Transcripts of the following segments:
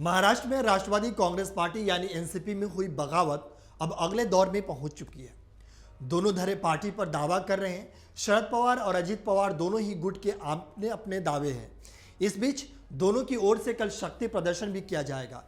महाराष्ट्र में राष्ट्रवादी कांग्रेस पार्टी यानी एनसीपी में हुई बगावत अब अगले दौर में पहुंच चुकी है। दोनों धड़े पार्टी पर दावा कर रहे हैं। शरद पवार और अजीत पवार दोनों ही गुट के अपने अपने दावे हैं। इस बीच दोनों की ओर से कल शक्ति प्रदर्शन भी किया जाएगा।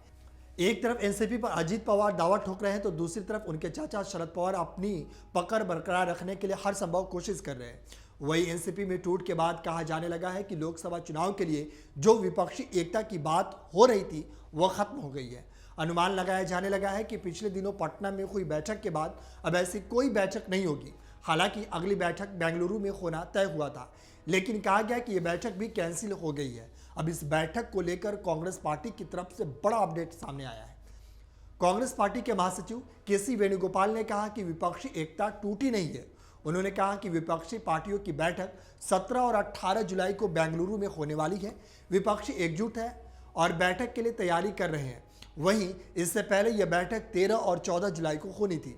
एक तरफ एनसीपी पर अजीत पवार दावा ठोक रहे हैं तो दूसरी तरफ उनके चाचा शरद पवार अपनी पकड़ बरकरार रखने के लिए हर संभव कोशिश कर रहे हैं। वही एनसीपी में टूट के बाद कहा जाने लगा है कि लोकसभा चुनाव के लिए जो विपक्षी एकता की बात हो रही थी वह खत्म हो गई है। अनुमान लगाया जाने लगा है कि पिछले दिनों पटना में हुई बैठक के बाद अब ऐसी कोई बैठक नहीं होगी। हालांकि अगली बैठक बेंगलुरु में होना तय हुआ था, लेकिन कहा गया कि यह बैठक भी कैंसिल हो गई है। अब इस बैठक को लेकर कांग्रेस पार्टी की तरफ से बड़ा अपडेट सामने आया है। कांग्रेस पार्टी के महासचिव केसी वेणुगोपाल ने कहा कि विपक्षी एकता टूटी नहीं है। उन्होंने कहा कि विपक्षी पार्टियों की बैठक 17 और 18 जुलाई को बेंगलुरु में होने वाली है। विपक्षी एकजुट है और बैठक के लिए तैयारी कर रहे हैं। वहीं इससे पहले यह बैठक 13 और 14 जुलाई को होनी थी।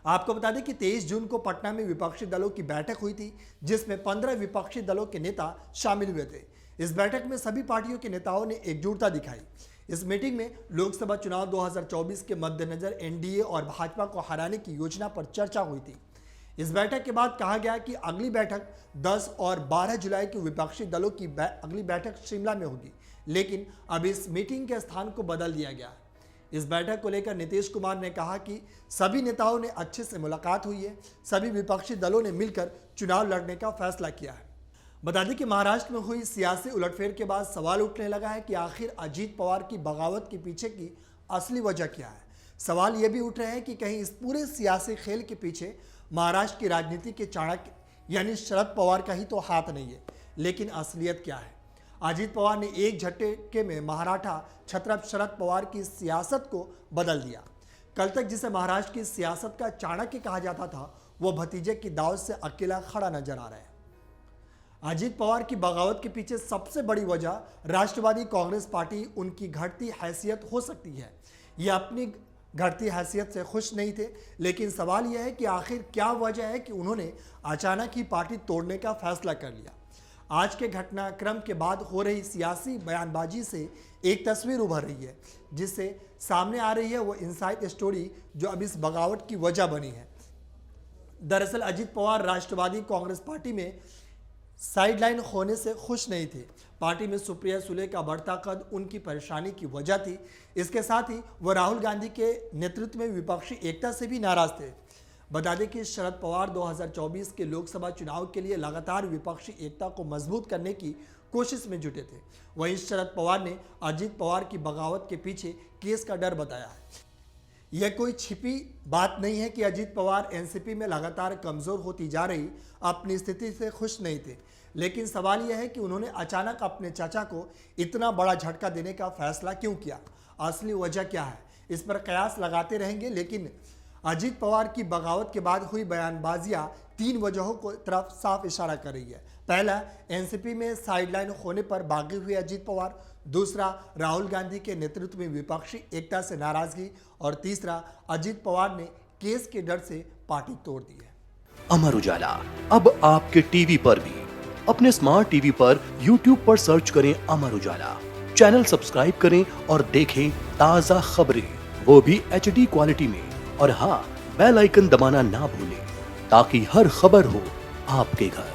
आपको बता दें कि 23 जून को पटना में विपक्षी दलों की बैठक हुई थी, जिसमें 15 विपक्षी दलों के नेता शामिल हुए थे। इस बैठक में सभी पार्टियों के नेताओं ने एकजुटता दिखाई। इस मीटिंग में लोकसभा चुनाव 2024 के मद्देनजर एनडीए और भाजपा को हराने की योजना पर चर्चा हुई थी। इस बैठक के बाद कहा गया कि अगली बैठक 10 और 12 जुलाई की विपक्षी दलों की अगली बैठक शिमला में होगी, लेकिन अब इस मीटिंग के स्थान को बदल दिया गया है। इस बैठक को लेकर नीतीश कुमार ने कहा कि सभी नेताओं ने अच्छे से मुलाकात हुई है। सभी विपक्षी दलों ने मिलकर चुनाव लड़ने का फैसला किया है। बता दें कि महाराष्ट्र में हुई सियासी उलटफेर के बाद सवाल उठने लगा है कि आखिर अजीत पवार की बगावत के पीछे की असली वजह क्या है। सवाल यह भी उठ रहे हैं कि कहीं इस पूरे सियासी खेल के पीछे महाराष्ट्र की राजनीति के चाणक्य यानी शरद पवार का ही तो हाथ नहीं है। लेकिन असलियत क्या है? अजीत पवार ने एक झटके में मराठा छत्रप शरद पवार की सियासत को बदल दिया। कल तक जिसे महाराष्ट्र की सियासत का चाणक्य कहा जाता था, वह भतीजे की दावत से अकेला खड़ा नजर आ रहा है। अजीत पवार की बगावत के पीछे सबसे बड़ी वजह राष्ट्रवादी कांग्रेस पार्टी उनकी घटती हैसियत हो सकती है। ये अपनी घटती हैसियत से खुश नहीं थे, लेकिन सवाल यह है कि आखिर क्या वजह है कि उन्होंने अचानक ही पार्टी तोड़ने का फैसला कर लिया। आज के घटनाक्रम के बाद हो रही सियासी बयानबाजी से एक तस्वीर उभर रही है, जिससे सामने आ रही है वो इनसाइड स्टोरी जो अब इस बगावत की वजह बनी है। दरअसल अजीत पवार राष्ट्रवादी कांग्रेस पार्टी में साइडलाइन होने से खुश नहीं थे। पार्टी में सुप्रिया सुले का बढ़ता कद उनकी परेशानी की वजह थी। इसके साथ ही वह राहुल गांधी के नेतृत्व में विपक्षी एकता से भी नाराज थे। बता दें कि शरद पवार 2024 के लोकसभा चुनाव के लिए लगातार विपक्षी एकता को मजबूत करने की कोशिश में जुटे थे। वहीं शरद पवार ने अजीत पवार की बगावत के पीछे केस का डर बताया है। यह कोई छिपी बात नहीं है कि अजीत पवार एनसीपी में लगातार कमजोर होती जा रही अपनी स्थिति से खुश नहीं थे, लेकिन सवाल यह है कि उन्होंने अचानक अपने चाचा को इतना बड़ा झटका देने का फैसला क्यों किया। असली वजह क्या है, इस पर कयास लगाते रहेंगे। लेकिन अजीत पवार की बगावत के बाद हुई बयानबाजियां 3 वजहों को तरफ साफ इशारा कर रही है। पहला, एनसीपी में साइडलाइन होने पर भागे हुए अजीत पवार। दूसरा, राहुल गांधी के नेतृत्व में विपक्षी एकता से नाराजगी। और तीसरा, अजीत पवार ने केस के डर से पार्टी तोड़ दी है। अमर उजाला अब आपके टीवी पर भी। अपने स्मार्ट टीवी पर YouTube पर सर्च करें अमर उजाला, चैनल सब्सक्राइब करें और देखें ताजा खबरें, वो भी HD क्वालिटी में। और हाँ, बेल आइकन दबाना ना भूलें ताकि हर खबर हो आपके घर।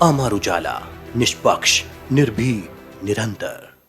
अमर उजाला, निष्पक्ष, निर्भीक, निरंतर।